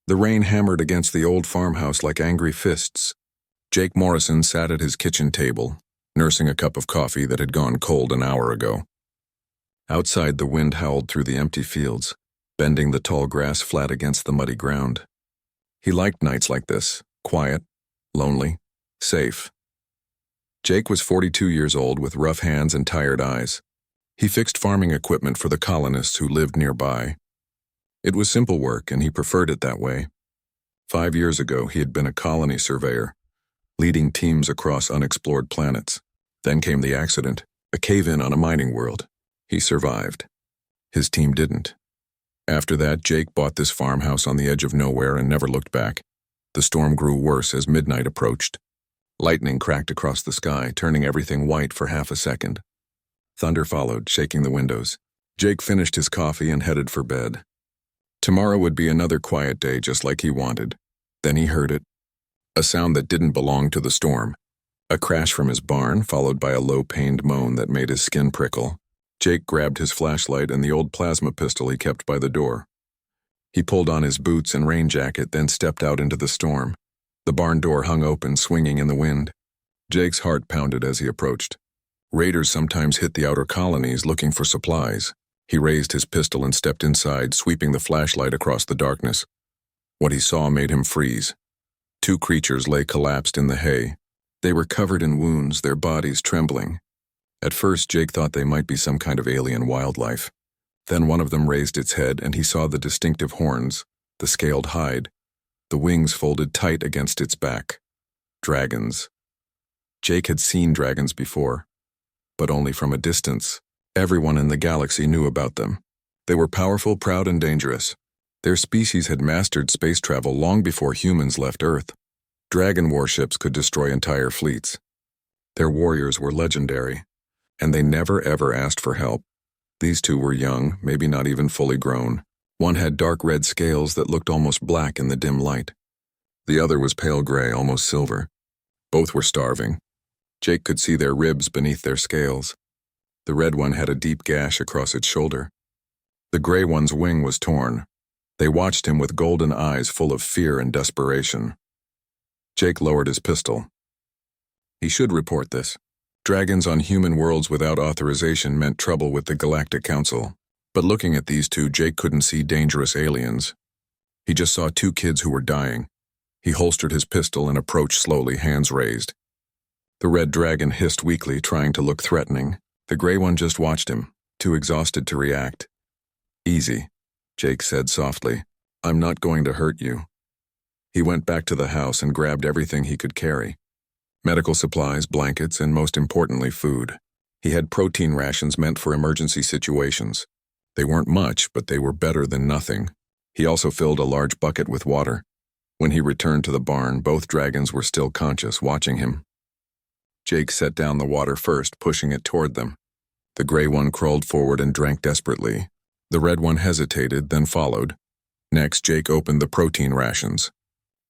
The rain hammered against the old farmhouse like angry fists. Jake Morrison sat at his kitchen table, nursing a cup of coffee that had gone cold an hour ago. Outside, the wind howled through the empty fields, bending the tall grass flat against the muddy ground. He liked nights like this, quiet, lonely, safe. Jake was 42 years old with rough hands and tired eyes. He fixed farming equipment for the colonists who lived nearby. It was simple work, and he preferred it that way. 5 years ago, he had been a colony surveyor, leading teams across unexplored planets. Then came the accident, a cave-in on a mining world. He survived. His team didn't. After that, Jake bought this farmhouse on the edge of nowhere and never looked back. The storm grew worse as midnight approached. Lightning cracked across the sky, turning everything white for half a second. Thunder followed, shaking the windows. Jake finished his coffee and headed for bed. Tomorrow would be another quiet day just like he wanted. Then he heard it. A sound that didn't belong to the storm. A crash from his barn, followed by a low-pained moan that made his skin prickle. Jake grabbed his flashlight and the old plasma pistol he kept by the door. He pulled on his boots and rain jacket, then stepped out into the storm. The barn door hung open, swinging in the wind. Jake's heart pounded as he approached. Raiders sometimes hit the outer colonies looking for supplies. He raised his pistol and stepped inside, sweeping the flashlight across the darkness. What he saw made him freeze. 2 creatures lay collapsed in the hay. They were covered in wounds, their bodies trembling. At first, Jake thought they might be some kind of alien wildlife. Then one of them raised its head, and he saw the distinctive horns, the scaled hide, the wings folded tight against its back. Dragons. Jake had seen dragons before, but only from a distance. Everyone in the galaxy knew about them. They were powerful, proud, and dangerous. Their species had mastered space travel long before humans left Earth. Dragon warships could destroy entire fleets. Their warriors were legendary, and they never ever asked for help. These 2 were young, maybe not even fully grown. One had dark red scales that looked almost black in the dim light. The other was pale gray, almost silver. Both were starving. Jake could see their ribs beneath their scales. The red one had a deep gash across its shoulder. The gray one's wing was torn. They watched him with golden eyes full of fear and desperation. Jake lowered his pistol. He should report this. Dragons on human worlds without authorization meant trouble with the Galactic Council. But looking at these 2, Jake couldn't see dangerous aliens. He just saw 2 kids who were dying. He holstered his pistol and approached slowly, hands raised. The red dragon hissed weakly, trying to look threatening. The gray one just watched him, too exhausted to react. "Easy," Jake said softly. "I'm not going to hurt you." He went back to the house and grabbed everything he could carry. Medical supplies, blankets, and most importantly, food. He had protein rations meant for emergency situations. They weren't much, but they were better than nothing. He also filled a large bucket with water. When he returned to the barn, both dragons were still conscious, watching him. Jake set down the water first, pushing it toward them. The gray one crawled forward and drank desperately. The red one hesitated, then followed. Next, Jake opened the protein rations.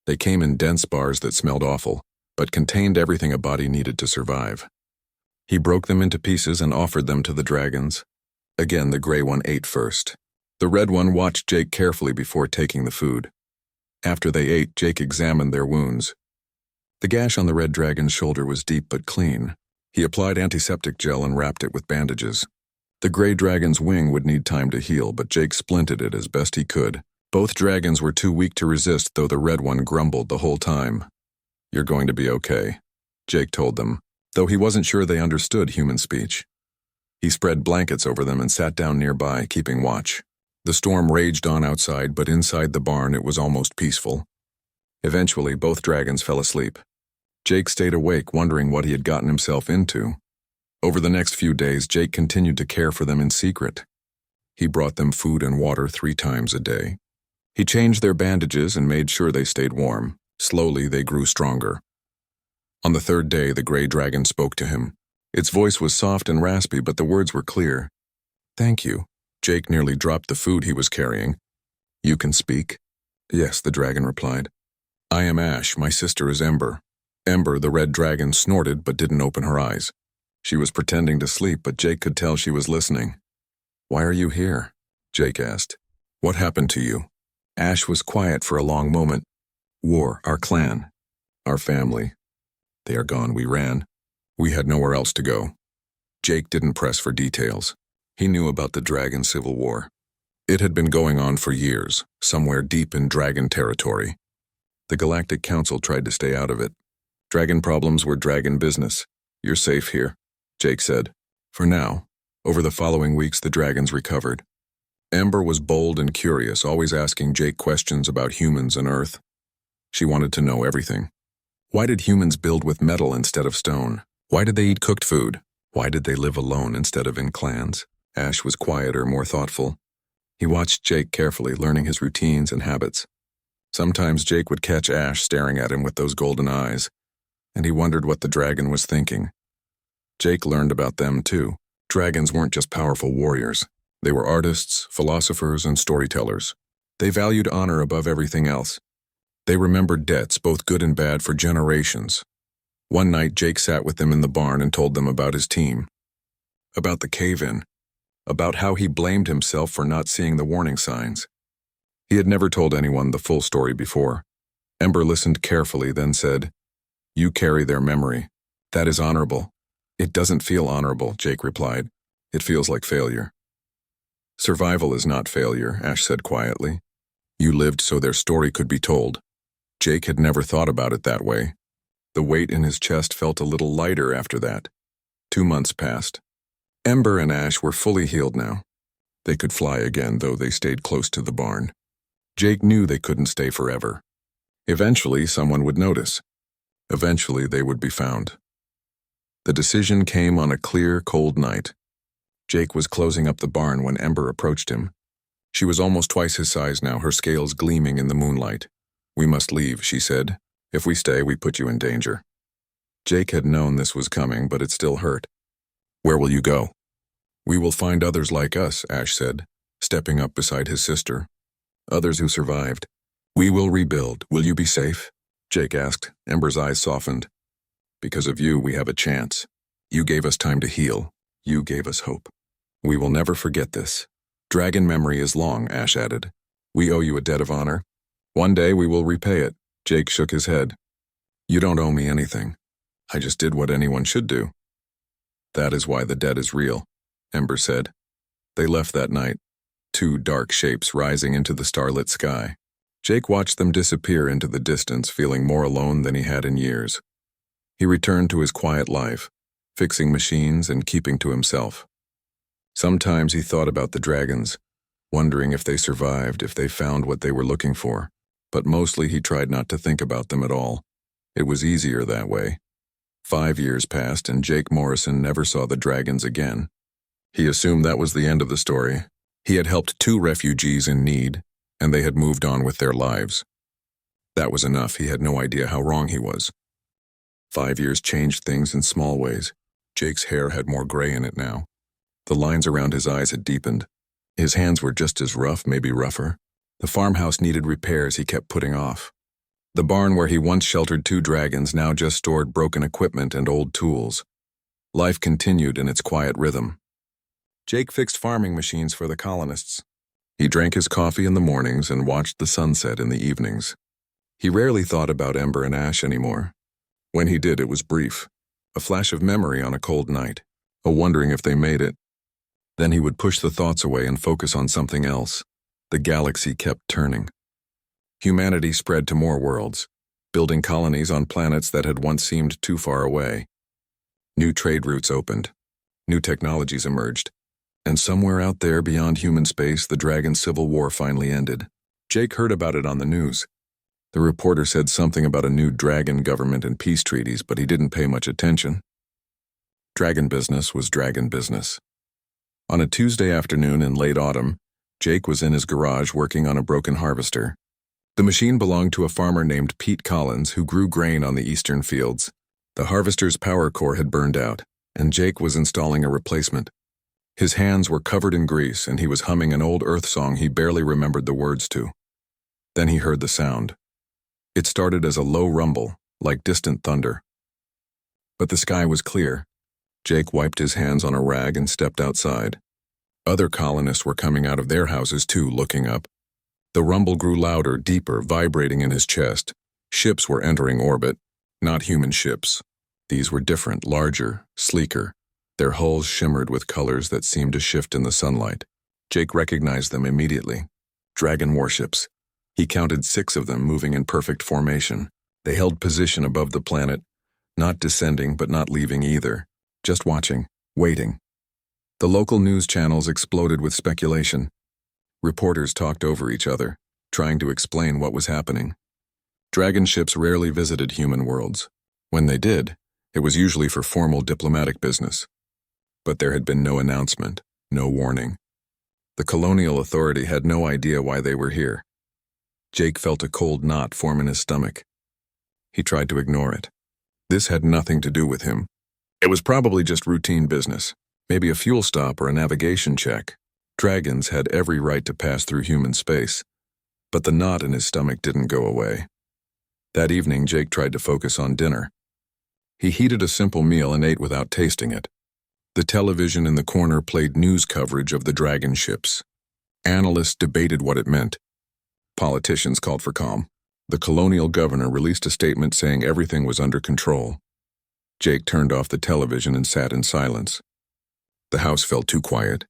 They came in dense bars that smelled awful, but contained everything a body needed to survive. He broke them into pieces and offered them to the dragons. Again, the gray one ate first. The red one watched Jake carefully before taking the food. After they ate, Jake examined their wounds. The gash on the red dragon's shoulder was deep but clean. He applied antiseptic gel and wrapped it with bandages. The gray dragon's wing would need time to heal, but Jake splinted it as best he could. Both dragons were too weak to resist, though the red one grumbled the whole time. "You're going to be okay," Jake told them, though he wasn't sure they understood human speech. He spread blankets over them and sat down nearby, keeping watch. The storm raged on outside, but inside the barn it was almost peaceful. Eventually, both dragons fell asleep. Jake stayed awake, wondering what he had gotten himself into. Over the next few days, Jake continued to care for them in secret. He brought them food and water 3 times a day. He changed their bandages and made sure they stayed warm. Slowly, they grew stronger. On the 3rd day, the gray dragon spoke to him. Its voice was soft and raspy, but the words were clear. "Thank you." Jake nearly dropped the food he was carrying. "You can speak?" "Yes," the dragon replied. "I am Ash. My sister is Ember." Ember, the red dragon, snorted but didn't open her eyes. She was pretending to sleep, but Jake could tell she was listening. "Why are you here?" Jake asked. "What happened to you?" Ash was quiet for a long moment. War, our clan, our family. They are gone, we ran. We had nowhere else to go. Jake didn't press for details. He knew about the Dragon Civil War. It had been going on for years, somewhere deep in Dragon territory. The Galactic Council tried to stay out of it. Dragon problems were Dragon business. You're safe here, Jake said. For now. Over the following weeks, the Dragons recovered. Ember was bold and curious, always asking Jake questions about humans and Earth. She wanted to know everything. Why did humans build with metal instead of stone? Why did they eat cooked food? Why did they live alone instead of in clans? Ash was quieter, more thoughtful. He watched Jake carefully, learning his routines and habits. Sometimes Jake would catch Ash staring at him with those golden eyes, and he wondered what the dragon was thinking. Jake learned about them too. Dragons weren't just powerful warriors. They were artists, philosophers, and storytellers. They valued honor above everything else. They remembered debts, both good and bad, for generations. One night, Jake sat with them in the barn and told them about his team. About the cave-in. About how he blamed himself for not seeing the warning signs. He had never told anyone the full story before. Ember listened carefully, then said, "You carry their memory. That is honorable." "It doesn't feel honorable," Jake replied. "It feels like failure." "Survival is not failure," Ash said quietly. "You lived so their story could be told." Jake had never thought about it that way. The weight in his chest felt a little lighter after that. 2 months passed. Ember and Ash were fully healed now. They could fly again, though they stayed close to the barn. Jake knew they couldn't stay forever. Eventually, someone would notice. Eventually, they would be found. The decision came on a clear, cold night. Jake was closing up the barn when Ember approached him. She was almost twice his size now, her scales gleaming in the moonlight. "We must leave," she said. "If we stay, we put you in danger." Jake had known this was coming, but it still hurt. "Where will you go?" "We will find others like us," Ash said, stepping up beside his sister. "Others who survived. We will rebuild. Will you be safe?" Jake asked. Ember's eyes softened. "Because of you, we have a chance. You gave us time to heal. You gave us hope. We will never forget this. Dragon memory is long," Ash added. "We owe you a debt of honor. One day we will repay it." Jake shook his head. "You don't owe me anything. I just did what anyone should do." "That is why the debt is real," Ember said. They left that night, 2 dark shapes rising into the starlit sky. Jake watched them disappear into the distance, feeling more alone than he had in years. He returned to his quiet life, fixing machines and keeping to himself. Sometimes he thought about the dragons, wondering if they survived, if they found what they were looking for. But mostly he tried not to think about them at all. It was easier that way. 5 years passed and Jake Morrison never saw the dragons again. He assumed that was the end of the story. He had helped 2 refugees in need, and they had moved on with their lives. That was enough. He had no idea how wrong he was. 5 years changed things in small ways. Jake's hair had more gray in it now. The lines around his eyes had deepened. His hands were just as rough, maybe rougher. The farmhouse needed repairs he kept putting off. The barn where he once sheltered 2 dragons now just stored broken equipment and old tools. Life continued in its quiet rhythm. Jake fixed farming machines for the colonists. He drank his coffee in the mornings and watched the sunset in the evenings. He rarely thought about Ember and Ash anymore. When he did, it was brief. A flash of memory on a cold night, a wondering if they made it. Then he would push the thoughts away and focus on something else. The galaxy kept turning. Humanity spread to more worlds, building colonies on planets that had once seemed too far away. New trade routes opened. New technologies emerged. And somewhere out there beyond human space, the Dragon Civil War finally ended. Jake heard about it on the news. The reporter said something about a new dragon government and peace treaties, but he didn't pay much attention. Dragon business was dragon business. On a Tuesday afternoon in late autumn, Jake was in his garage working on a broken harvester. The machine belonged to a farmer named Pete Collins who grew grain on the eastern fields. The harvester's power core had burned out, and Jake was installing a replacement. His hands were covered in grease, and he was humming an old Earth song he barely remembered the words to. Then he heard the sound. It started as a low rumble, like distant thunder. But the sky was clear. Jake wiped his hands on a rag and stepped outside. Other colonists were coming out of their houses too, looking up. The rumble grew louder, deeper, vibrating in his chest. Ships were entering orbit, not human ships. These were different, larger, sleeker. Their hulls shimmered with colors that seemed to shift in the sunlight. Jake recognized them immediately. Dragon warships. He counted 6 of them moving in perfect formation. They held position above the planet, not descending but not leaving either, just watching, waiting. The local news channels exploded with speculation. Reporters talked over each other, trying to explain what was happening. Dragon ships rarely visited human worlds. When they did, it was usually for formal diplomatic business. But there had been no announcement, no warning. The colonial authority had no idea why they were here. Jake felt a cold knot form in his stomach. He tried to ignore it. This had nothing to do with him. It was probably just routine business, maybe a fuel stop or a navigation check. Dragons had every right to pass through human space, but the knot in his stomach didn't go away. That evening, Jake tried to focus on dinner. He heated a simple meal and ate without tasting it. The television in the corner played news coverage of the dragon ships. Analysts debated what it meant. Politicians called for calm. The colonial governor released a statement saying everything was under control. Jake turned off the television and sat in silence. The house felt too quiet.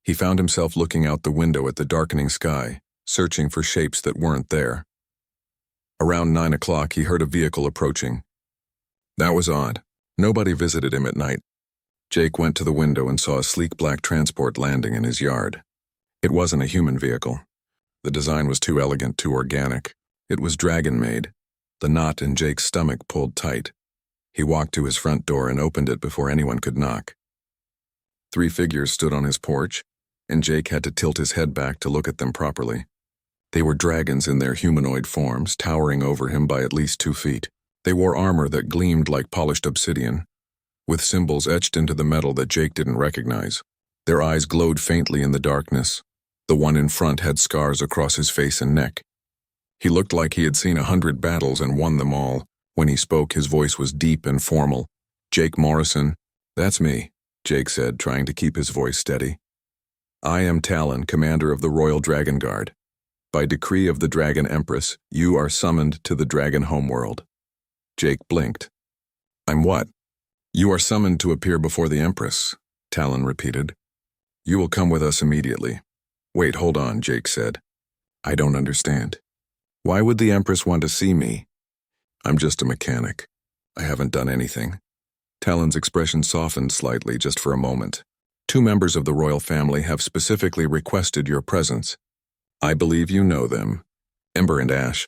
He found himself looking out the window at the darkening sky, searching for shapes that weren't there. Around 9 o'clock, he heard a vehicle approaching. That was odd. Nobody visited him at night. Jake went to the window and saw a sleek black transport landing in his yard. It wasn't a human vehicle. The design was too elegant, too organic. It was dragon-made. The knot in Jake's stomach pulled tight. He walked to his front door and opened it before anyone could knock. 3 figures stood on his porch, and Jake had to tilt his head back to look at them properly. They were dragons in their humanoid forms, towering over him by at least 2 feet. They wore armor that gleamed like polished obsidian, with symbols etched into the metal that Jake didn't recognize. Their eyes glowed faintly in the darkness. The one in front had scars across his face and neck. He looked like he had seen 100 battles and won them all. When he spoke, his voice was deep and formal. "Jake Morrison." "That's me," Jake said, trying to keep his voice steady. "I am Talon, commander of the Royal Dragon Guard. By decree of the Dragon Empress, you are summoned to the Dragon homeworld." Jake blinked. "I'm what?" "You are summoned to appear before the Empress," Talon repeated. "You will come with us immediately." "Wait, hold on," Jake said. "I don't understand. Why would the Empress want to see me?" "I'm just a mechanic. I haven't done anything." Talon's expression softened slightly just for a moment. "2 members of the royal family have specifically requested your presence. I believe you know them. Ember and Ash."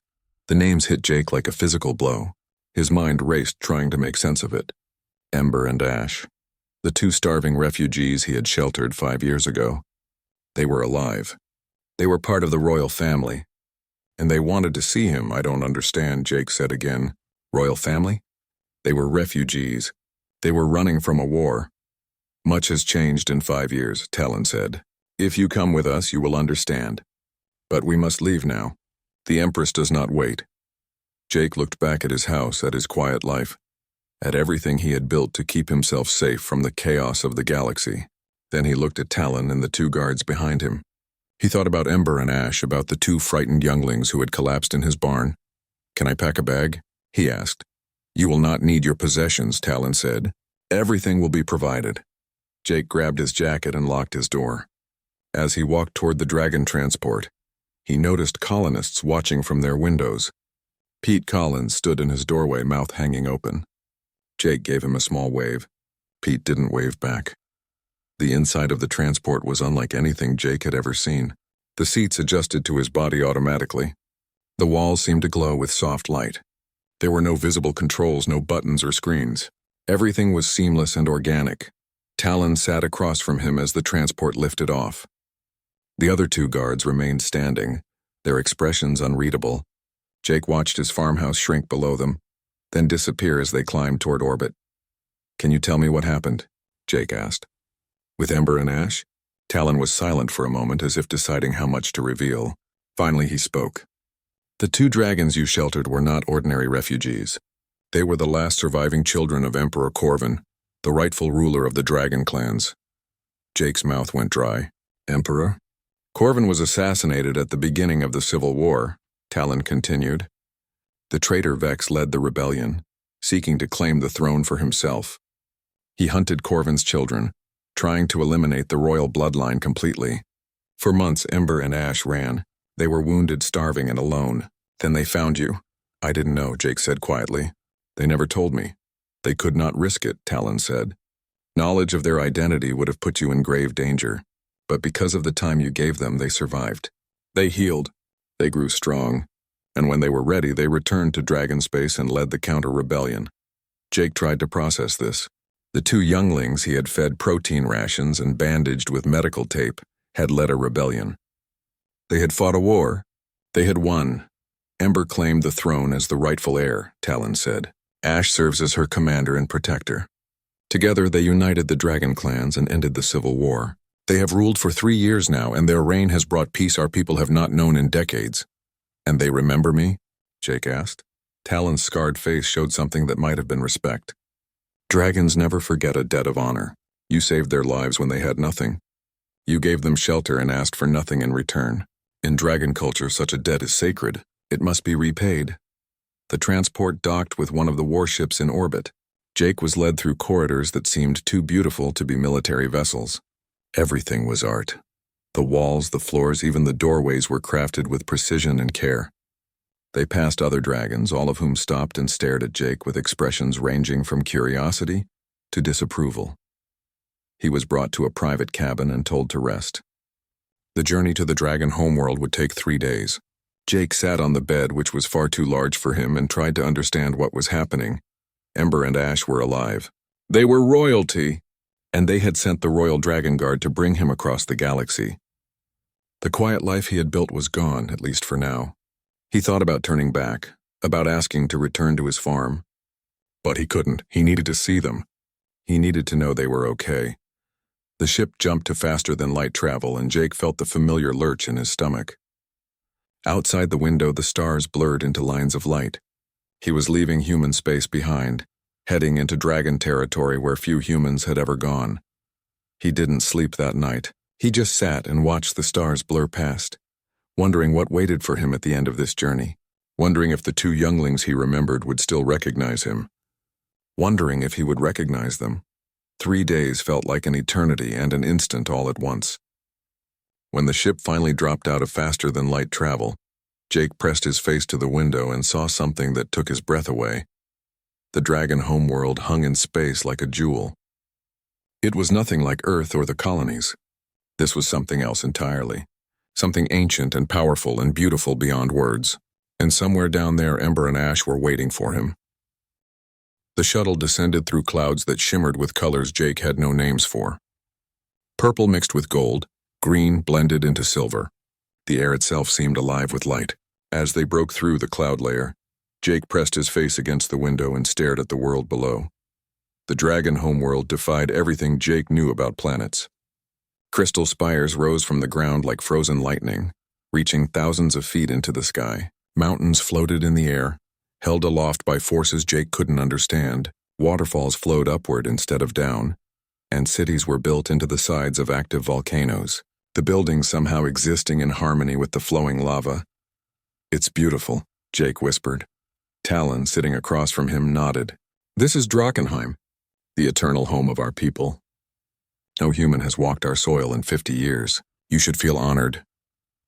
The names hit Jake like a physical blow. His mind raced trying to make sense of it. Ember and Ash. The 2 starving refugees he had sheltered 5 years ago. They were alive. They were part of the royal family. And they wanted to see him. "I don't understand," Jake said again. "Royal family?" "They were refugees. They were running from a war." "Much has changed in 5 years, Talon said. "If you come with us, you will understand. But we must leave now. The Empress does not wait." Jake looked back at his house, at his quiet life, at everything he had built to keep himself safe from the chaos of the galaxy. Then he looked at Talon and the 2 guards behind him. He thought about Ember and Ash, about the 2 frightened younglings who had collapsed in his barn. "Can I pack a bag?" he asked. "You will not need your possessions," Talon said. "Everything will be provided." Jake grabbed his jacket and locked his door. As he walked toward the dragon transport, he noticed colonists watching from their windows. Pete Collins stood in his doorway, mouth hanging open. Jake gave him a small wave. Pete didn't wave back. The inside of the transport was unlike anything Jake had ever seen. The seats adjusted to his body automatically. The walls seemed to glow with soft light. There were no visible controls, no buttons or screens. Everything was seamless and organic. Talon sat across from him as the transport lifted off. The other 2 guards remained standing, their expressions unreadable. Jake watched his farmhouse shrink below them, then disappear as they climbed toward orbit. "Can you tell me what happened?" Jake asked. "With Ember and Ash?" Talon was silent for a moment, as if deciding how much to reveal. Finally he spoke. "The 2 dragons you sheltered were not ordinary refugees. They were the last surviving children of Emperor Corvin, the rightful ruler of the dragon clans." Jake's mouth went dry. "Emperor? Corvin was assassinated at the beginning of the Civil War, Talon continued. The traitor Vex led the rebellion, seeking to claim the throne for himself. He hunted Corvin's children, trying to eliminate the royal bloodline completely. For months, Ember and Ash ran. They were wounded, starving, and alone. Then they found you. I didn't know, Jake said quietly. They never told me. They could not risk it, Talon said. Knowledge of their identity would have put you in grave danger. But because of the time you gave them, they survived. They healed. They grew strong. And when they were ready, they returned to Dragon Space and led the counter-rebellion. Jake tried to process this. The two younglings he had fed protein rations and bandaged with medical tape had led a rebellion. They had fought a war. They had won. Ember claimed the throne as the rightful heir, Talon said. Ash serves as her commander and protector. Together, they united the dragon clans and ended the Civil War. They have ruled for 3 years now, and their reign has brought peace our people have not known in decades. And they remember me? Jake asked. Talon's scarred face showed something that might have been respect. Dragons never forget a debt of honor. You saved their lives when they had nothing. You gave them shelter and asked for nothing in return. In dragon culture, such a debt is sacred. It must be repaid. The transport docked with one of the warships in orbit. Jake was led through corridors that seemed too beautiful to be military vessels. Everything was art. The walls, the floors, even the doorways were crafted with precision and care. They passed other dragons, all of whom stopped and stared at Jake with expressions ranging from curiosity to disapproval. He was brought to a private cabin and told to rest. The journey to the dragon homeworld would take 3 days. Jake sat on the bed, which was far too large for him, and tried to understand what was happening. Ember and Ash were alive. They were royalty, and they had sent the Royal Dragon Guard to bring him across the galaxy. The quiet life he had built was gone, at least for now. He thought about turning back, about asking to return to his farm. But he couldn't. He needed to see them. He needed to know they were okay. The ship jumped to faster-than-light travel, and Jake felt the familiar lurch in his stomach. Outside the window, the stars blurred into lines of light. He was leaving human space behind, heading into dragon territory where few humans had ever gone. He didn't sleep that night. He just sat and watched the stars blur past, wondering what waited for him at the end of this journey, wondering if the two younglings he remembered would still recognize him, wondering if he would recognize them. 3 days felt like an eternity and an instant all at once. When the ship finally dropped out of faster-than-light travel, Jake pressed his face to the window and saw something that took his breath away. The dragon homeworld hung in space like a jewel. It was nothing like Earth or the colonies. This was something else entirely. Something ancient and powerful and beautiful beyond words. And somewhere down there, Ember and Ash were waiting for him. The shuttle descended through clouds that shimmered with colors Jake had no names for. Purple mixed with gold, green blended into silver. The air itself seemed alive with light. As they broke through the cloud layer, Jake pressed his face against the window and stared at the world below. The dragon homeworld defied everything Jake knew about planets. Crystal spires rose from the ground like frozen lightning, reaching thousands of feet into the sky. Mountains floated in the air, held aloft by forces Jake couldn't understand. Waterfalls flowed upward instead of down, and cities were built into the sides of active volcanoes, the buildings somehow existing in harmony with the flowing lava. "It's beautiful," Jake whispered. Talon, sitting across from him, nodded. "This is Drakkenheim, the eternal home of our people. No human has walked our soil in 50 years. You should feel honored."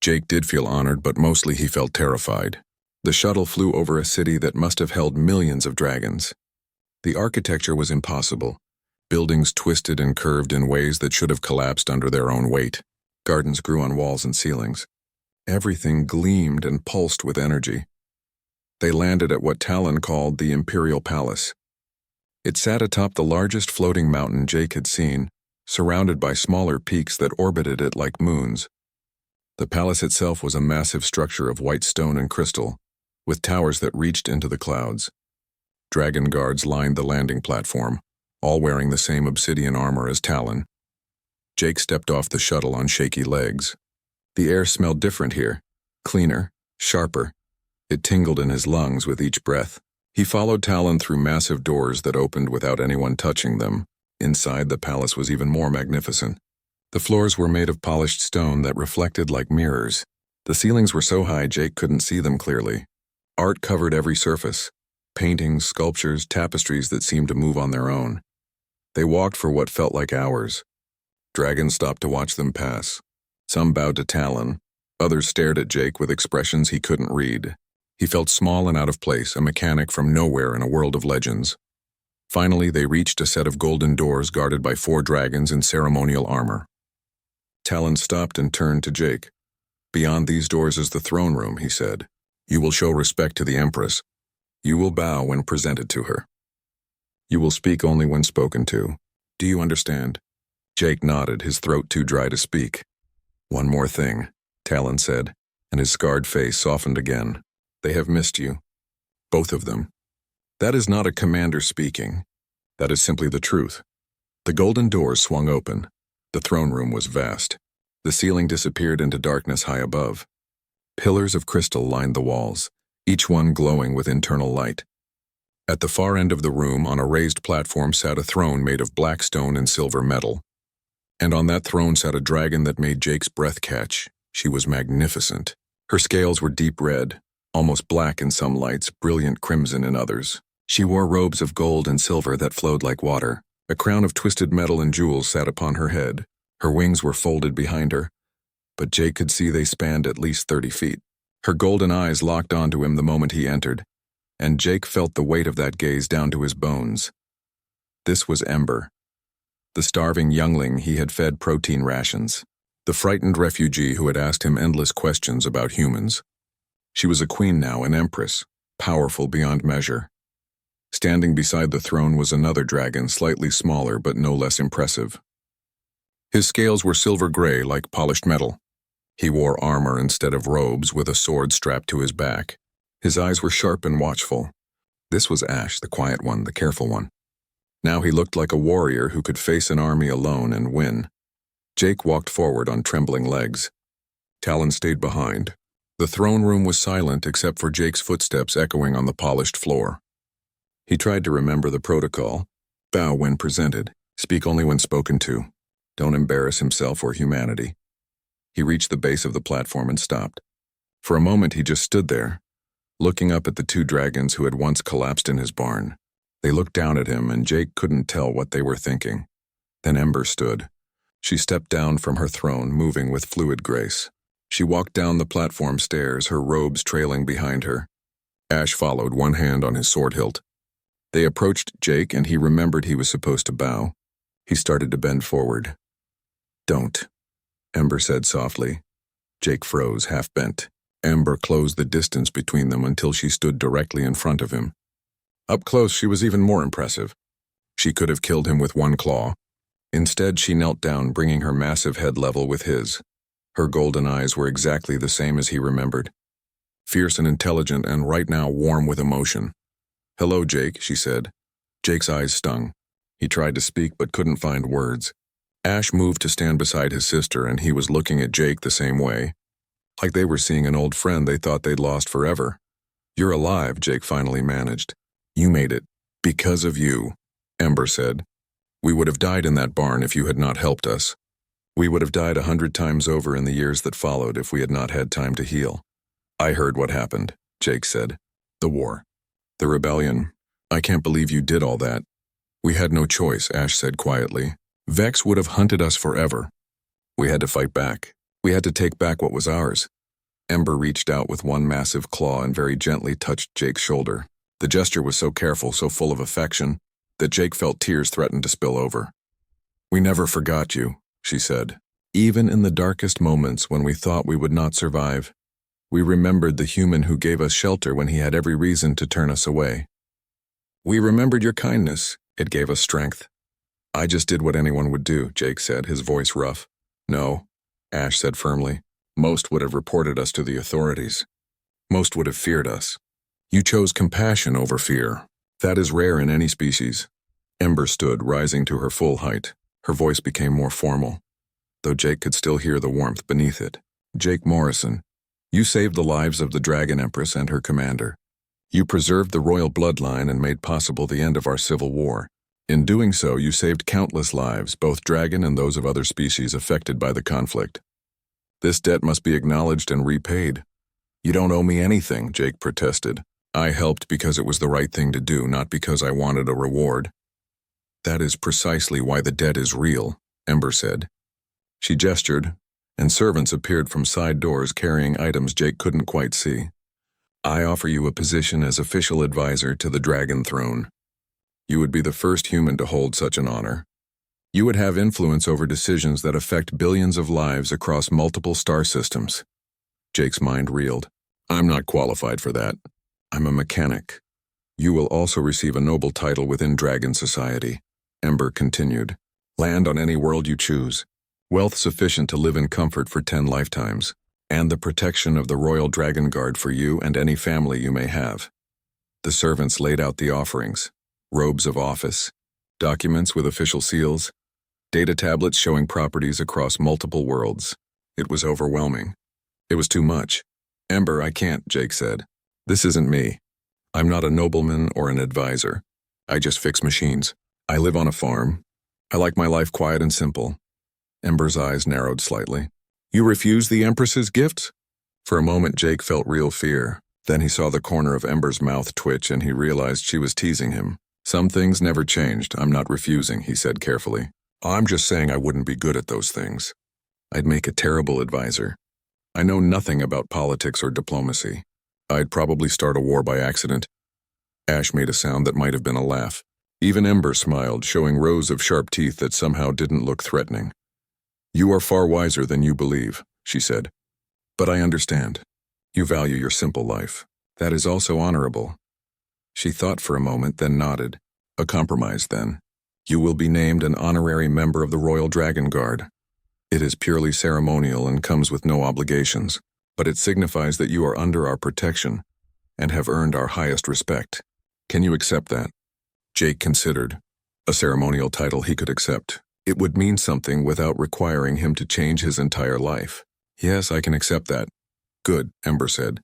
Jake did feel honored, but mostly he felt terrified. The shuttle flew over a city that must have held millions of dragons. The architecture was impossible. Buildings twisted and curved in ways that should have collapsed under their own weight. Gardens grew on walls and ceilings. Everything gleamed and pulsed with energy. They landed at what Talon called the Imperial Palace. It sat atop the largest floating mountain Jake had seen, surrounded by smaller peaks that orbited it like moons. The palace itself was a massive structure of white stone and crystal, with towers that reached into the clouds. Dragon guards lined the landing platform, all wearing the same obsidian armor as Talon. Jake stepped off the shuttle on shaky legs. The air smelled different here, cleaner, sharper. It tingled in his lungs with each breath. He followed Talon through massive doors that opened without anyone touching them. Inside, the palace was even more magnificent. The floors were made of polished stone that reflected like mirrors. The ceilings were so high Jake couldn't see them clearly. Art covered every surface. Paintings, sculptures, tapestries that seemed to move on their own. They walked for what felt like hours. Dragons stopped to watch them pass. Some bowed to Talon. Others stared at Jake with expressions he couldn't read. He felt small and out of place, a mechanic from nowhere in a world of legends. Finally, they reached a set of golden doors guarded by 4 dragons in ceremonial armor. Talon stopped and turned to Jake. "Beyond these doors is the throne room," he said. "You will show respect to the Empress. You will bow when presented to her. You will speak only when spoken to. Do you understand?" Jake nodded, his throat too dry to speak. "One more thing," Talon said, and his scarred face softened again. "They have missed you. Both of them. That is not a commander speaking. That is simply the truth." The golden doors swung open. The throne room was vast. The ceiling disappeared into darkness high above. Pillars of crystal lined the walls, each one glowing with internal light. At the far end of the room, on a raised platform, sat a throne made of black stone and silver metal. And on that throne sat a dragon that made Jake's breath catch. She was magnificent. Her scales were deep red, almost black in some lights, brilliant crimson in others. She wore robes of gold and silver that flowed like water. A crown of twisted metal and jewels sat upon her head. Her wings were folded behind her, but Jake could see they spanned at least 30 feet. Her golden eyes locked onto him the moment he entered, and Jake felt the weight of that gaze down to his bones. This was Ember, the starving youngling he had fed protein rations, the frightened refugee who had asked him endless questions about humans. She was a queen now, an empress, powerful beyond measure. Standing beside the throne was another dragon, slightly smaller but no less impressive. His scales were silver gray like polished metal. He wore armor instead of robes, with a sword strapped to his back. His eyes were sharp and watchful. This was Ash, the quiet one, the careful one. Now he looked like a warrior who could face an army alone and win. Jake walked forward on trembling legs. Talon stayed behind. The throne room was silent except for Jake's footsteps echoing on the polished floor. He tried to remember the protocol. Bow when presented. Speak only when spoken to. Don't embarrass himself or humanity. He reached the base of the platform and stopped. For a moment he just stood there, looking up at the 2 dragons who had once collapsed in his barn. They looked down at him, and Jake couldn't tell what they were thinking. Then Ember stood. She stepped down from her throne, moving with fluid grace. She walked down the platform stairs, her robes trailing behind her. Ash followed, one hand on his sword hilt. They approached Jake, and he remembered he was supposed to bow. He started to bend forward. "Don't," Ember said softly. Jake froze, half bent. Ember closed the distance between them until she stood directly in front of him. Up close, she was even more impressive. She could have killed him with one claw. Instead, she knelt down, bringing her massive head level with his. Her golden eyes were exactly the same as he remembered. Fierce and intelligent, and right now warm with emotion. "Hello, Jake," she said. Jake's eyes stung. He tried to speak but couldn't find words. Ash moved to stand beside his sister, and he was looking at Jake the same way. Like they were seeing an old friend they thought they'd lost forever. "You're alive," Jake finally managed. "You made it. Because of you," Ember said. "We would have died in that barn if you had not helped us. We would have died 100 times over in the years that followed if we had not had time to heal." "I heard what happened," Jake said. "The war. The rebellion. I can't believe you did all that." "We had no choice," Ash said quietly. "Vex would have hunted us forever. We had to fight back. We had to take back what was ours." Ember reached out with one massive claw and very gently touched Jake's shoulder. The gesture was so careful, so full of affection, that Jake felt tears threaten to spill over. "We never forgot you," she said. "Even in the darkest moments when we thought we would not survive, we remembered the human who gave us shelter when he had every reason to turn us away. We remembered your kindness. It gave us strength." "I just did what anyone would do," Jake said, his voice rough. "No," Ash said firmly. "Most would have reported us to the authorities. Most would have feared us. You chose compassion over fear. That is rare in any species." Ember stood, rising to her full height. Her voice became more formal, though Jake could still hear the warmth beneath it. "Jake Morrison, you saved the lives of the Dragon Empress and her commander. You preserved the royal bloodline and made possible the end of our civil war. In doing so, you saved countless lives, both dragon and those of other species affected by the conflict. This debt must be acknowledged and repaid. You don't owe me anything, Jake protested. I helped because it was the right thing to do, not because I wanted a reward. That is precisely why the debt is real, Ember said. She gestured, and servants appeared from side doors carrying items Jake couldn't quite see. I offer you a position as official advisor to the Dragon Throne. You would be the first human to hold such an honor. You would have influence over decisions that affect billions of lives across multiple star systems. Jake's mind reeled. I'm not qualified for that. I'm a mechanic. You will also receive a noble title within Dragon Society. Ember continued. Land on any world you choose. Wealth sufficient to live in comfort for 10 lifetimes. And the protection of the Royal Dragon Guard for you and any family you may have. The servants laid out the offerings. Robes of office, documents with official seals, data tablets showing properties across multiple worlds. It was overwhelming. It was too much. Ember, I can't, Jake said. This isn't me. I'm not a nobleman or an advisor. I just fix machines. I live on a farm. I like my life quiet and simple. Ember's eyes narrowed slightly. You refuse the Empress's gifts? For a moment, Jake felt real fear. Then he saw the corner of Ember's mouth twitch and he realized she was teasing him. Some things never changed. I'm not refusing, he said carefully. I'm just saying I wouldn't be good at those things. I'd make a terrible advisor. I know nothing about politics or diplomacy. I'd probably start a war by accident. Ash made a sound that might have been a laugh. Even Ember smiled, showing rows of sharp teeth that somehow didn't look threatening. You are far wiser than you believe, she said. But I understand. You value your simple life. That is also honorable. She thought for a moment, then nodded. A compromise, then. You will be named an honorary member of the Royal Dragon Guard. It is purely ceremonial and comes with no obligations, but it signifies that you are under our protection and have earned our highest respect. Can you accept that? Jake considered. A ceremonial title he could accept. It would mean something without requiring him to change his entire life. Yes, I can accept that. Good, Ember said.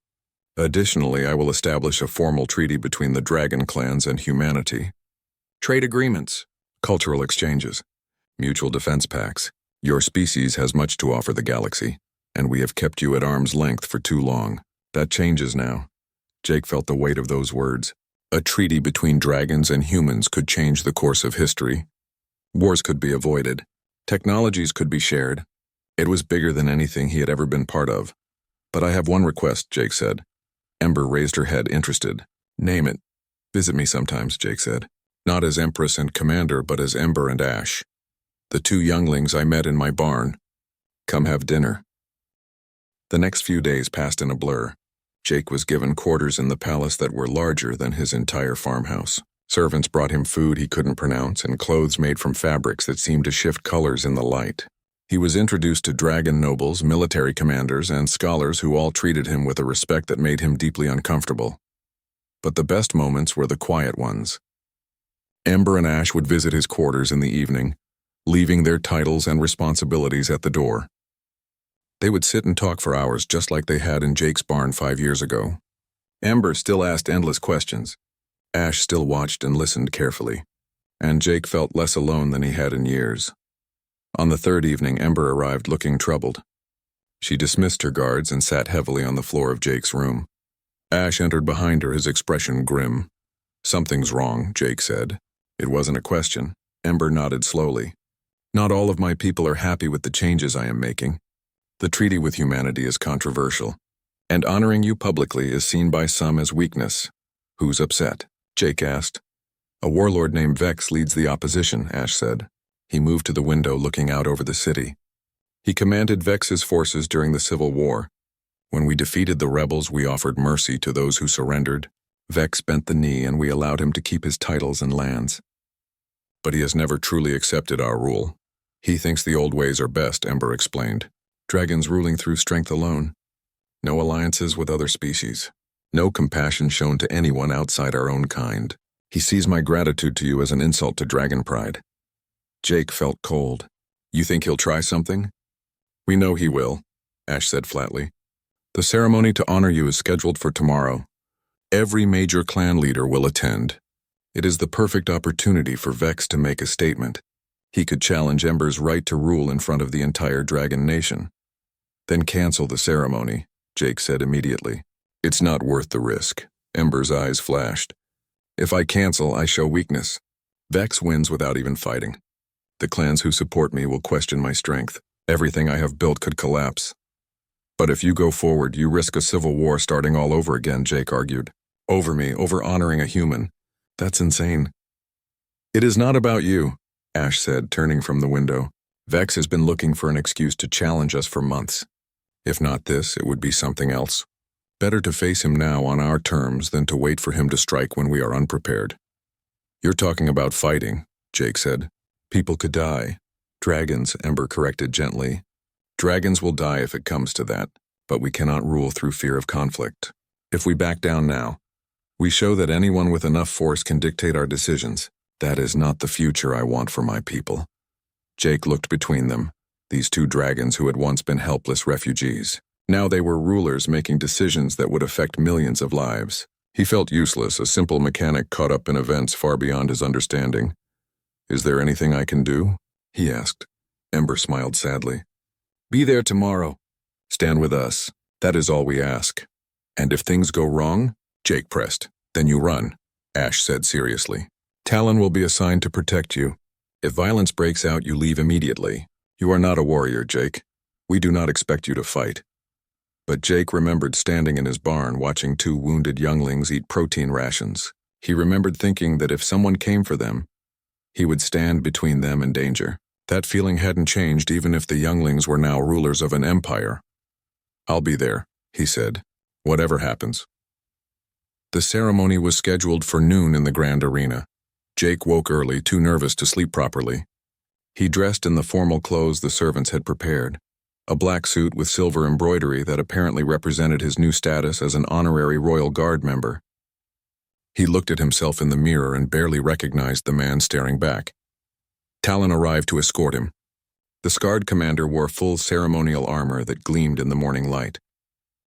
Additionally, I will establish a formal treaty between the dragon clans and humanity. Trade agreements, cultural exchanges, mutual defense pacts. Your species has much to offer the galaxy, and we have kept you at arm's length for too long. That changes now. Jake felt the weight of those words. A treaty between dragons and humans could change the course of history. Wars could be avoided. Technologies could be shared. It was bigger than anything he had ever been part of. But I have one request, Jake said. Ember raised her head, interested. Name it. Visit me sometimes, Jake said. Not as Empress and Commander, but as Ember and Ash. The two younglings I met in my barn. Come have dinner. The next few days passed in a blur. Jake was given quarters in the palace that were larger than his entire farmhouse. Servants brought him food he couldn't pronounce and clothes made from fabrics that seemed to shift colors in the light. He was introduced to dragon nobles, military commanders, and scholars who all treated him with a respect that made him deeply uncomfortable. But the best moments were the quiet ones. Ember and Ash would visit his quarters in the evening, leaving their titles and responsibilities at the door. They would sit and talk for hours just like they had in Jake's barn 5 years ago. Ember still asked endless questions. Ash still watched and listened carefully, and Jake felt less alone than he had in years. On the third evening, Ember arrived looking troubled. She dismissed her guards and sat heavily on the floor of Jake's room. Ash entered behind her, his expression grim. Something's wrong, Jake said. It wasn't a question. Ember nodded slowly. Not all of my people are happy with the changes I am making. The treaty with humanity is controversial, and honoring you publicly is seen by some as weakness. Who's upset? Jake asked. A warlord named Vex leads the opposition, Ash said. He moved to the window looking out over the city. He commanded Vex's forces during the Civil War. When we defeated the rebels, we offered mercy to those who surrendered. Vex bent the knee and we allowed him to keep his titles and lands. But he has never truly accepted our rule. He thinks the old ways are best, Ember explained. Dragons ruling through strength alone. No alliances with other species. No compassion shown to anyone outside our own kind. He sees my gratitude to you as an insult to dragon pride. Jake felt cold. You think he'll try something? We know he will, Ash said flatly. The ceremony to honor you is scheduled for tomorrow. Every major clan leader will attend. It is the perfect opportunity for Vex to make a statement. He could challenge Ember's right to rule in front of the entire dragon nation. Then cancel the ceremony, Jake said immediately. It's not worth the risk. Ember's eyes flashed. If I cancel, I show weakness. Vex wins without even fighting. The clans who support me will question my strength. Everything I have built could collapse. But if you go forward, you risk a civil war starting all over again, Jake argued. Over me, over honoring a human. That's insane. It is not about you, Ash said, turning from the window. Vex has been looking for an excuse to challenge us for months. If not this, it would be something else. Better to face him now on our terms than to wait for him to strike when we are unprepared. You're talking about fighting, Jake said. People could die. Dragons, Ember corrected gently. Dragons will die if it comes to that, but we cannot rule through fear of conflict. If we back down now, we show that anyone with enough force can dictate our decisions. That is not the future I want for my people. Jake looked between them, these two dragons who had once been helpless refugees. Now they were rulers making decisions that would affect millions of lives. He felt useless, a simple mechanic caught up in events far beyond his understanding. Is there anything I can do? He asked. Ember smiled sadly. Be there tomorrow. Stand with us. That is all we ask. And if things go wrong, Jake pressed. Then you run, Ash said seriously. Talon will be assigned to protect you. If violence breaks out, you leave immediately. You are not a warrior, Jake. We do not expect you to fight. But Jake remembered standing in his barn watching two wounded younglings eat protein rations. He remembered thinking that if someone came for them, he would stand between them and danger. That feeling hadn't changed even if the younglings were now rulers of an empire. I'll be there, he said, whatever happens. The ceremony was scheduled for noon in the grand arena. Jake woke early, too nervous to sleep properly. He dressed in the formal clothes the servants had prepared, a black suit with silver embroidery that apparently represented his new status as an honorary Royal Guard member. He looked at himself in the mirror and barely recognized the man staring back. Talon arrived to escort him. The scarred commander wore full ceremonial armor that gleamed in the morning light.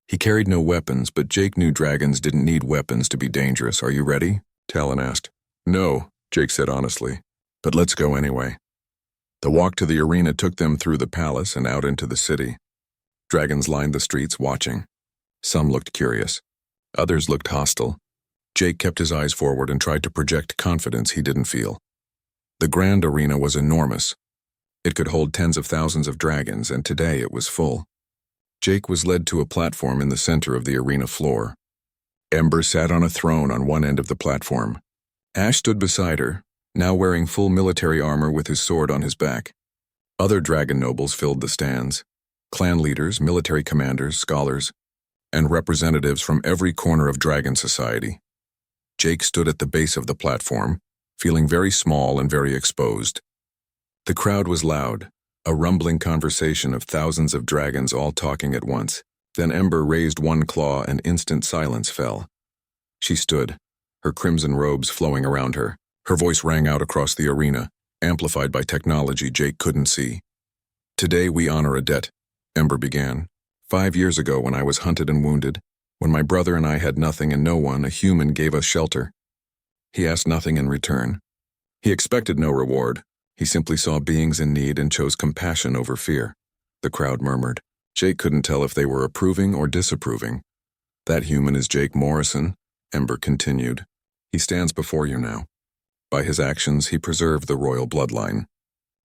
He carried no weapons, but Jake knew dragons didn't need weapons to be dangerous. Are you ready? Talon asked. No, Jake said honestly, but let's go anyway. The walk to the arena took them through the palace and out into the city. Dragons lined the streets watching. Some looked curious. Others looked hostile. Jake kept his eyes forward and tried to project confidence he didn't feel. The grand arena was enormous. It could hold tens of thousands of dragons, and today it was full. Jake was led to a platform in the center of the arena floor. Ember sat on a throne on one end of the platform. Ash stood beside her, now wearing full military armor with his sword on his back. Other dragon nobles filled the stands. Clan leaders, military commanders, scholars, and representatives from every corner of dragon society. Jake stood at the base of the platform, feeling very small and very exposed. The crowd was loud, a rumbling conversation of thousands of dragons all talking at once. Then Ember raised one claw and instant silence fell. She stood, her crimson robes flowing around her. Her voice rang out across the arena, amplified by technology Jake couldn't see. Today we honor a debt, Ember began. 5 years ago when I was hunted and wounded, when my brother and I had nothing and no one, a human, gave us shelter. He asked nothing in return. He expected no reward. He simply saw beings in need and chose compassion over fear. The crowd murmured. Jake couldn't tell if they were approving or disapproving. That human is Jake Morrison, Ember continued. He stands before you now. By his actions, he preserved the royal bloodline.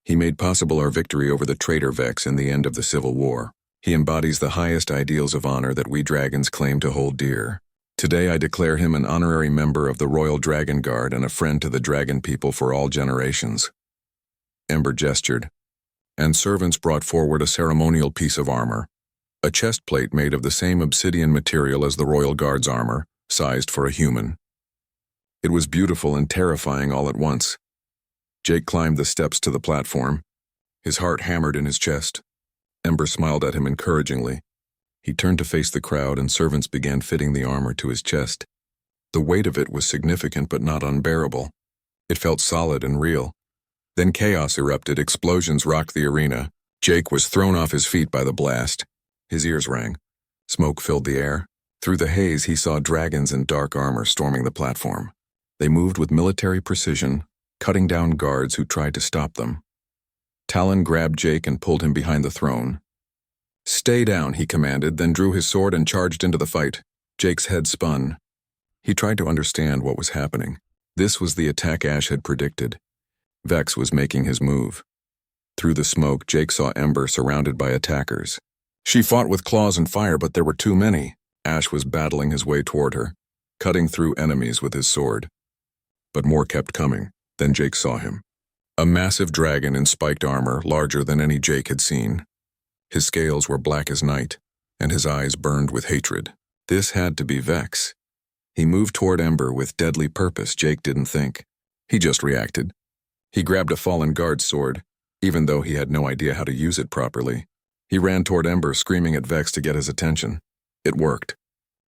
He made possible our victory over the traitor Vex in the end of the Civil War. He embodies the highest ideals of honor that we dragons claim to hold dear. Today I declare him an honorary member of the Royal Dragon Guard and a friend to the dragon people for all generations. Ember gestured, and servants brought forward a ceremonial piece of armor, a chest plate made of the same obsidian material as the Royal Guard's armor, sized for a human. It was beautiful and terrifying all at once. Jake climbed the steps to the platform. His heart hammered in his chest. Ember smiled at him encouragingly. He turned to face the crowd and servants began fitting the armor to his chest. The weight of it was significant but not unbearable. It felt solid and real. Then chaos erupted, explosions rocked the arena. Jake was thrown off his feet by the blast. His ears rang. Smoke filled the air. Through the haze he saw dragons in dark armor storming the platform. They moved with military precision, cutting down guards who tried to stop them. Talon grabbed Jake and pulled him behind the throne. "Stay down," he commanded, then drew his sword and charged into the fight. Jake's head spun. He tried to understand what was happening. This was the attack Ash had predicted. Vex was making his move. Through the smoke, Jake saw Ember surrounded by attackers. She fought with claws and fire, but there were too many. Ash was battling his way toward her, cutting through enemies with his sword. But more kept coming. Then Jake saw him. A massive dragon in spiked armor, larger than any Jake had seen. His scales were black as night, and his eyes burned with hatred. This had to be Vex. He moved toward Ember with deadly purpose. Jake didn't think. He just reacted. He grabbed a fallen guard's sword, even though he had no idea how to use it properly. He ran toward Ember, screaming at Vex to get his attention. It worked.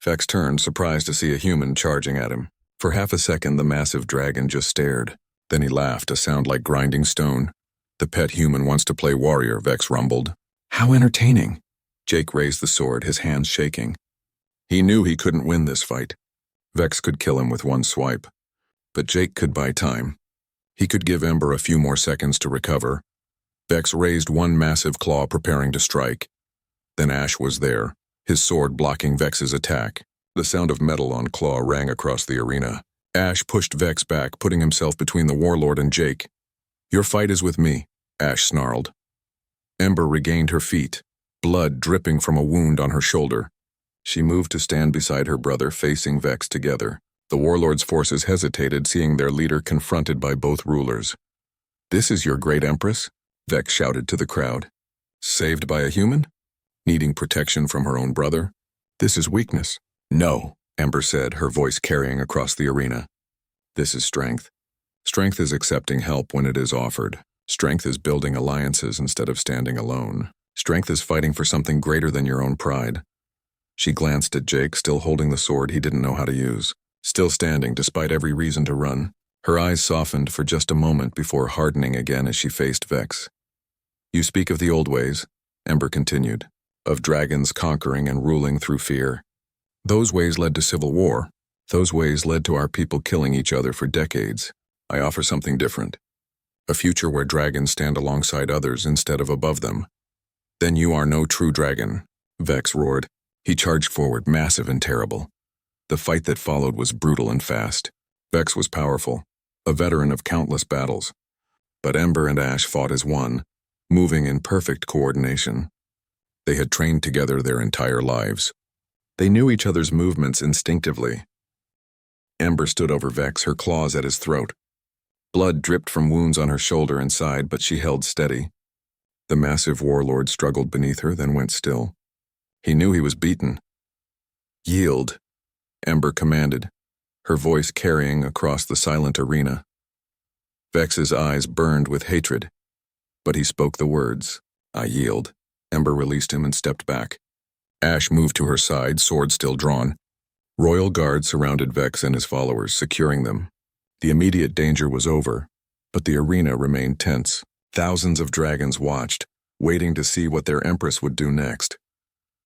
Vex turned, surprised to see a human charging at him. For half a second, the massive dragon just stared. Then he laughed, a sound like grinding stone. "The pet human wants to play warrior," Vex rumbled. "How entertaining." Jake raised the sword, his hands shaking. He knew he couldn't win this fight. Vex could kill him with one swipe. But Jake could buy time. He could give Ember a few more seconds to recover. Vex raised one massive claw, preparing to strike. Then Ash was there, his sword blocking Vex's attack. The sound of metal on claw rang across the arena. Ash pushed Vex back, putting himself between the warlord and Jake. "Your fight is with me," Ash snarled. Ember regained her feet, blood dripping from a wound on her shoulder. She moved to stand beside her brother, facing Vex together. The warlord's forces hesitated, seeing their leader confronted by both rulers. "This is your great empress?" Vex shouted to the crowd. "Saved by a human? Needing protection from her own brother? This is weakness." "No," Ember said, her voice carrying across the arena. "This is strength. Strength is accepting help when it is offered. Strength is building alliances instead of standing alone. Strength is fighting for something greater than your own pride." She glanced at Jake, still holding the sword he didn't know how to use, still standing despite every reason to run. Her eyes softened for just a moment before hardening again as she faced Vex. "You speak of the old ways," Ember continued, "of dragons conquering and ruling through fear. Those ways led to civil war. Those ways led to our people killing each other for decades. I offer something different. A future where dragons stand alongside others instead of above them." "Then you are no true dragon," Vex roared. He charged forward, massive and terrible. The fight that followed was brutal and fast. Vex was powerful, a veteran of countless battles. But Ember and Ash fought as one, moving in perfect coordination. They had trained together their entire lives. They knew each other's movements instinctively. Ember stood over Vex, her claws at his throat. Blood dripped from wounds on her shoulder and side, but she held steady. The massive warlord struggled beneath her, then went still. He knew he was beaten. "Yield," Ember commanded, her voice carrying across the silent arena. Vex's eyes burned with hatred, but he spoke the words. "I yield." Ember released him and stepped back. Ash moved to her side, sword still drawn. Royal guards surrounded Vex and his followers, securing them. The immediate danger was over, but the arena remained tense. Thousands of dragons watched, waiting to see what their empress would do next.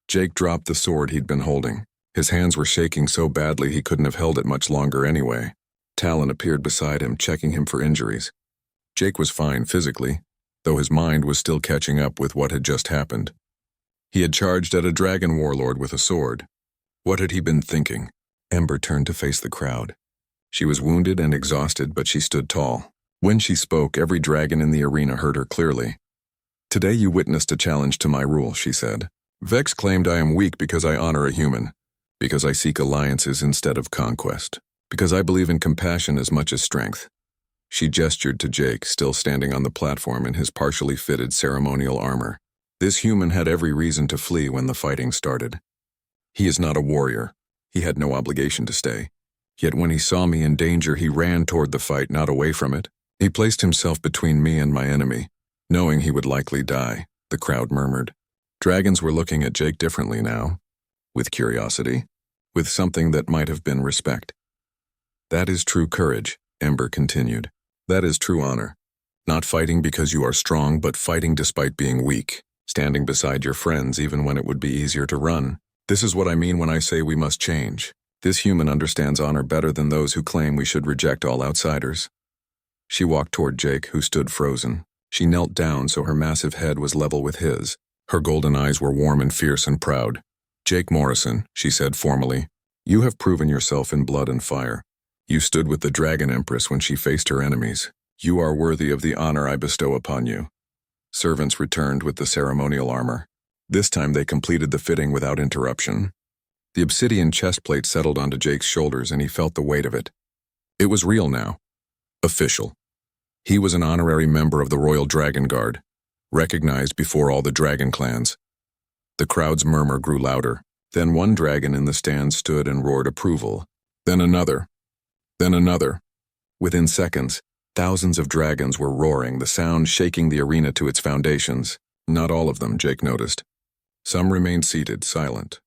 Jake dropped the sword he'd been holding. His hands were shaking so badly he couldn't have held it much longer anyway. Talon appeared beside him, checking him for injuries. Jake was fine physically, though his mind was still catching up with what had just happened. He had charged at a dragon warlord with a sword. What had he been thinking? Ember turned to face the crowd. She was wounded and exhausted, but she stood tall. When she spoke, every dragon in the arena heard her clearly. "Today you witnessed a challenge to my rule," she said. "Vex claimed I am weak because I honor a human, because I seek alliances instead of conquest, because I believe in compassion as much as strength." She gestured to Jake, still standing on the platform in his partially fitted ceremonial armor. This human had every reason to flee when the fighting started. He is not a warrior. He had no obligation to stay. Yet when he saw me in danger, he ran toward the fight, not away from it. He placed himself between me and my enemy, knowing he would likely die, the crowd murmured. Dragons were looking at Jake differently now, with curiosity, with something that might have been respect. "That is true courage," Ember continued. "That is true honor. Not fighting because you are strong, but fighting despite being weak, standing beside your friends even when it would be easier to run. This is what I mean when I say we must change. This human understands honor better than those who claim we should reject all outsiders. She walked toward Jake, who stood frozen. She knelt down so her massive head was level with his. Her golden eyes were warm and fierce and proud. "Jake Morrison," she said formally, "you have proven yourself in blood and fire. You stood with the Dragon Empress when she faced her enemies. You are worthy of the honor I bestow upon you." Servants returned with the ceremonial armor. This time they completed the fitting without interruption. The obsidian chestplate settled onto Jake's shoulders and he felt the weight of it. It was real now. Official. He was an honorary member of the Royal Dragon Guard, recognized before all the dragon clans. The crowd's murmur grew louder. Then one dragon in the stand stood and roared approval. Then another. Then another. Within seconds, thousands of dragons were roaring, the sound shaking the arena to its foundations. Not all of them, Jake noticed. Some remained seated, silent.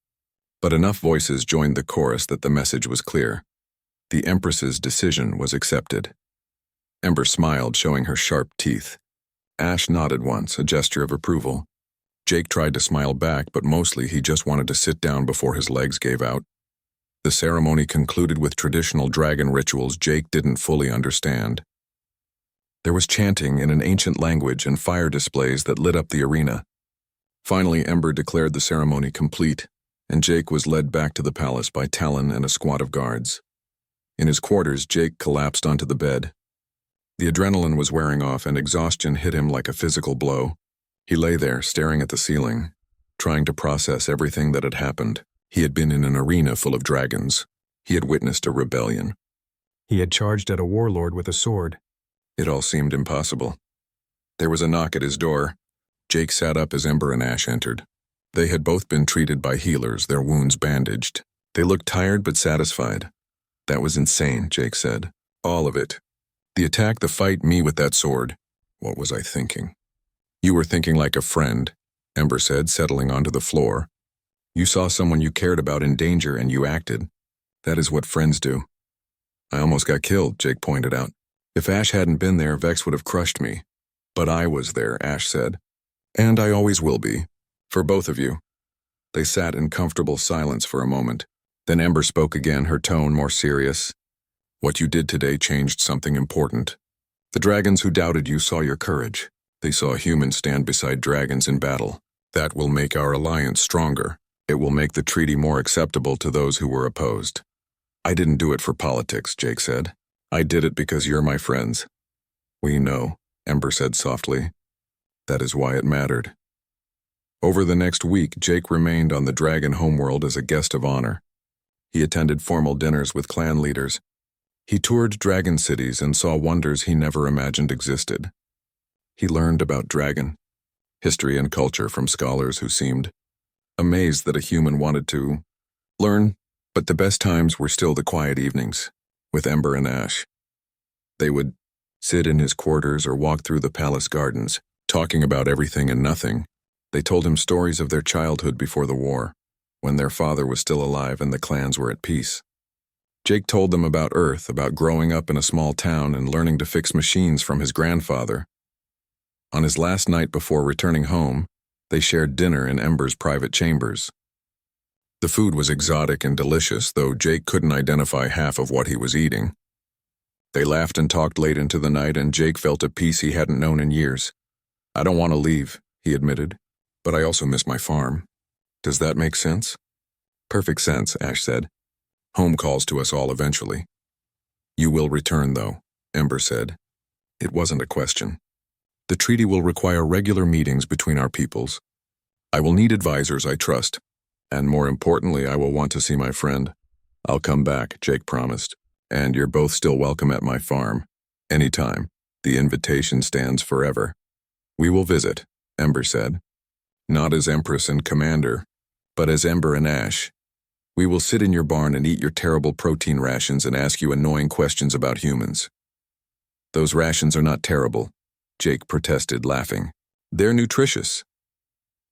But enough voices joined the chorus that the message was clear. The Empress's decision was accepted. Ember smiled, showing her sharp teeth. Ash nodded once, a gesture of approval. Jake tried to smile back, but mostly he just wanted to sit down before his legs gave out. The ceremony concluded with traditional dragon rituals Jake didn't fully understand. There was chanting in an ancient language and fire displays that lit up the arena. Finally, Ember declared the ceremony complete, and Jake was led back to the palace by Talon and a squad of guards. In his quarters, Jake collapsed onto the bed. The adrenaline was wearing off and exhaustion hit him like a physical blow. He lay there, staring at the ceiling, trying to process everything that had happened. He had been in an arena full of dragons. He had witnessed a rebellion. He had charged at a warlord with a sword. It all seemed impossible. There was a knock at his door. Jake sat up as Ember and Ash entered. They had both been treated by healers, their wounds bandaged. They looked tired but satisfied. "That was insane," Jake said. "All of it. The attack, the fight, me with that sword. What was I thinking?" "You were thinking like a friend," Ember said, settling onto the floor. "You saw someone you cared about in danger and you acted. That is what friends do." "I almost got killed," Jake pointed out. "If Ash hadn't been there, Vex would have crushed me. But I was there," Ash said. "And I always will be. For both of you." They sat in comfortable silence for a moment. Then Ember spoke again, her tone more serious. "What you did today changed something important. The dragons who doubted you saw your courage. They saw humans stand beside dragons in battle. That will make our alliance stronger. It will make the treaty more acceptable to those who were opposed." "I didn't do it for politics," Jake said. "I did it because you're my friends." "We know," Ember said softly. "That is why it mattered." Over the next week, Jake remained on the dragon homeworld as a guest of honor. He attended formal dinners with clan leaders. He toured dragon cities and saw wonders he never imagined existed. He learned about dragon history and culture from scholars who seemed amazed that a human wanted to learn, but the best times were still the quiet evenings with Ember and Ash. They would sit in his quarters or walk through the palace gardens, talking about everything and nothing. They told him stories of their childhood before the war, when their father was still alive and the clans were at peace. Jake told them about Earth, about growing up in a small town and learning to fix machines from his grandfather. On his last night before returning home, they shared dinner in Ember's private chambers. The food was exotic and delicious, though Jake couldn't identify half of what he was eating. They laughed and talked late into the night, and Jake felt a peace he hadn't known in years. "I don't want to leave," he admitted, "but I also miss my farm." "Does that make sense?" "Perfect sense," Ash said. "Home calls to us all eventually." "You will return, though," Ember said. It wasn't a question. "The treaty will require regular meetings between our peoples. I will need advisors I trust, and more importantly, I will want to see my friend." "I'll come back," Jake promised. "And you're both still welcome at my farm. Anytime. The invitation stands forever." "We will visit," Ember said. "Not as Empress and Commander, but as Ember and Ash. We will sit in your barn and eat your terrible protein rations and ask you annoying questions about humans." "Those rations are not terrible," Jake protested, laughing. "They're nutritious."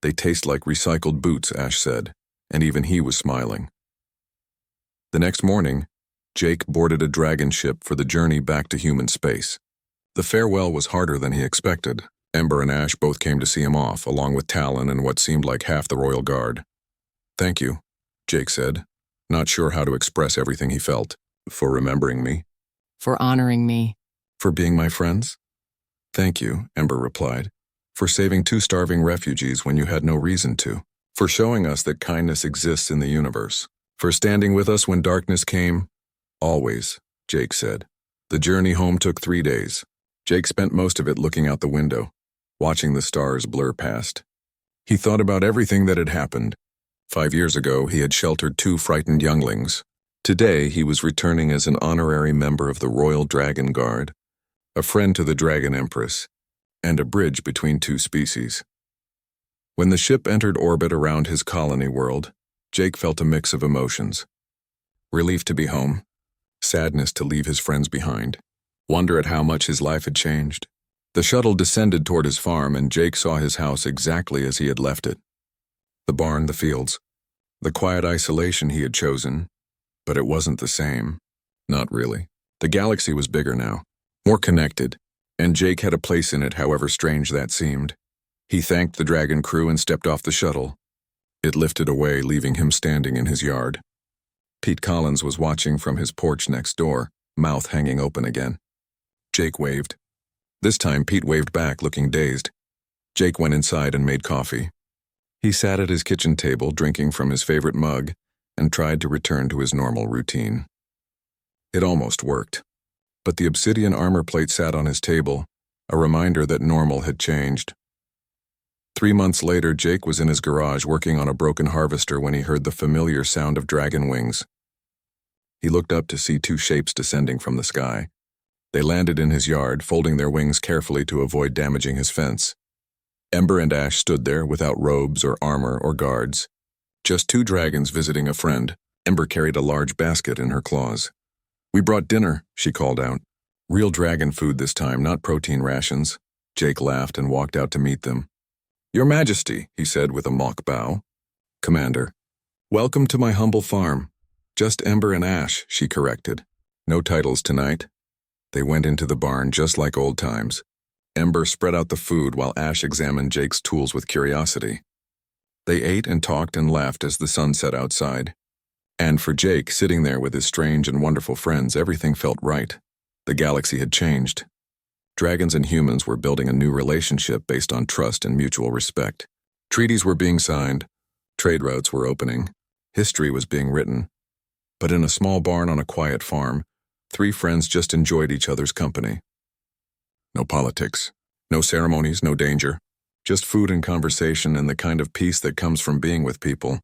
"They taste like recycled boots," Ash said, and even he was smiling. The next morning, Jake boarded a dragon ship for the journey back to human space. The farewell was harder than he expected. Ember and Ash both came to see him off, along with Talon and what seemed like half the royal guard. "Thank you," Jake said. not sure how to express everything he felt. For remembering me? For honoring me. For being my friends? Thank you, Ember replied. For saving 2 starving refugees when you had no reason to. For showing us that kindness exists in the universe. For standing with us when darkness came. Always, Jake said. The journey home took 3 days. Jake spent most of it looking out the window, watching the stars blur past. He thought about everything that had happened. 5 years ago, he had sheltered 2 frightened younglings. Today, he was returning as an honorary member of the Royal Dragon Guard, a friend to the Dragon Empress, and a bridge between 2 species. When the ship entered orbit around his colony world, Jake felt a mix of emotions. Relief to be home, sadness to leave his friends behind, wonder at how much his life had changed. The shuttle descended toward his farm, and Jake saw his house exactly as he had left it. The barn, the fields, the quiet isolation he had chosen, but it wasn't the same. Not really. The galaxy was bigger now, more connected, and Jake had a place in it, however strange that seemed. He thanked the Dragon crew and stepped off the shuttle. It lifted away, leaving him standing in his yard. Pete Collins was watching from his porch next door, mouth hanging open again. Jake waved. This time Pete waved back, looking dazed. Jake went inside and made coffee. He sat at his kitchen table, drinking from his favorite mug, and tried to return to his normal routine. It almost worked. But the obsidian armor plate sat on his table, a reminder that normal had changed. 3 months later, Jake was in his garage working on a broken harvester when he heard the familiar sound of dragon wings. He looked up to see 2 shapes descending from the sky. They landed in his yard, folding their wings carefully to avoid damaging his fence. Ember and Ash stood there without robes or armor or guards. Just 2 dragons visiting a friend. Ember carried a large basket in her claws. "We brought dinner," she called out. "Real dragon food this time, not protein rations." Jake laughed and walked out to meet them. "Your Majesty," he said with a mock bow. "Commander." "Welcome to my humble farm." "Just Ember and Ash," she corrected. "No titles tonight." They went into the barn just like old times. Ember spread out the food while Ash examined Jake's tools with curiosity. They ate and talked and laughed as the sun set outside. And for Jake, sitting there with his strange and wonderful friends, everything felt right. The galaxy had changed. Dragons and humans were building a new relationship based on trust and mutual respect. Treaties were being signed. Trade routes were opening. History was being written. But in a small barn on a quiet farm, 3 friends just enjoyed each other's company. No politics, no ceremonies, no danger. Just food and conversation and the kind of peace that comes from being with people.